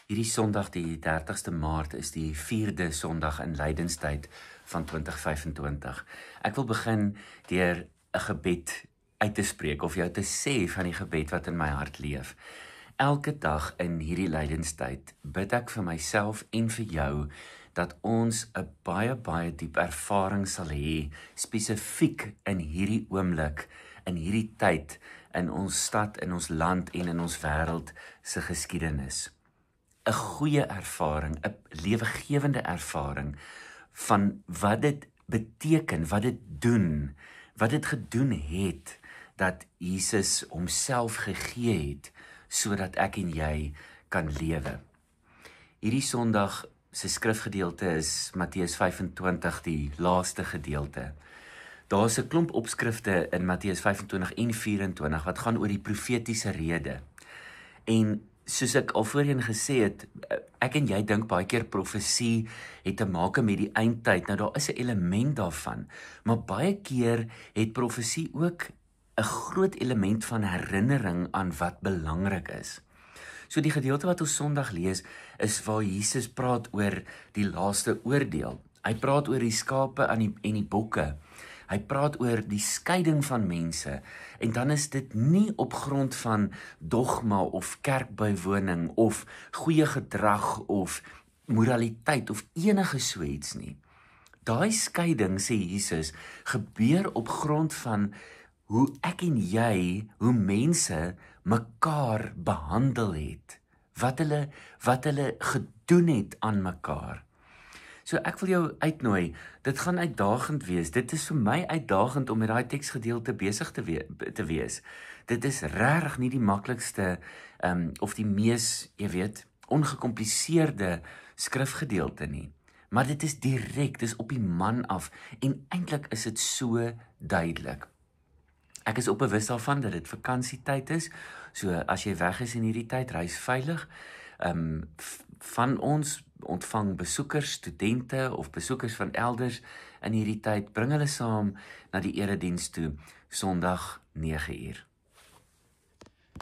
Hierdie Sondag, die 30ste Maart, is die 4de Sondag in Lydenstyd van 2025. Ek wil begin deur 'n gebed uit te spreek of jou te sê van die gebed wat in my hart leef. Elke dag in hierdie Lydenstyd bid ek vir myself en vir jou dat ons 'n baie diep ervaring sal hê, spesifiek in hierdie oomblik, in hierdie tyd, in ons stad, in ons land en in ons wêreld se geskiedenis. 'n goeie ervaring, 'n lewegewende ervaring van wat dit beteken, wat dit doen, wat dit gedoen het, dat Jesus homself gegee het, sodat ek en jy kan lewe. Hierdie Sondag se skrifgedeelte is Matteus 25, die laaste gedeelte. Daar is 'n klomp opskrifte in Matteus 25 en 24 wat gaan oor die profetiese rede. En soos ek al voorheen gesê het, ek en jy dink baie keer profesie het te maak met die eindtyd. Nou daar is 'n element daarvan, maar baie keer het profesie ook 'n groot element van herinnering aan wat belangrik is. So die gedeelte wat ons Sondag lees, is waar Jesus praat oor die laaste oordeel. Hy praat oor die skape en die bokke. Hy praat oor die skeiding van mense, en dan is dit nie op grond van dogma of kerkbywoning of goeie gedrag of moraliteit of enige so iets nie. Daai skeiding, sê Jesus, gebeur op grond van hoe ek en jy, hoe mense mekaar behandel het, wat hulle gedoen het aan mekaar. So ek wil jou uitnooi, dit gaan uitdagend wees. Dit is vir my uitdagend om met daai teksgedeelte besig te wees. Dit is regtig nie die maklikste of die mees, ongekompliseerde skrifgedeelte nie. Maar dit is direk, dit is op die man af en eintlik is dit so duidelik. Ek is bewus daarvan dat dit vakansietyd is. So as jy weg is in hierdie tyd, reis veilig. Van ons ontvang besoekers, studente of besoekers van elders in hierdie tyd, bring hulle saam na die erediens toe, Sondag 9 uur.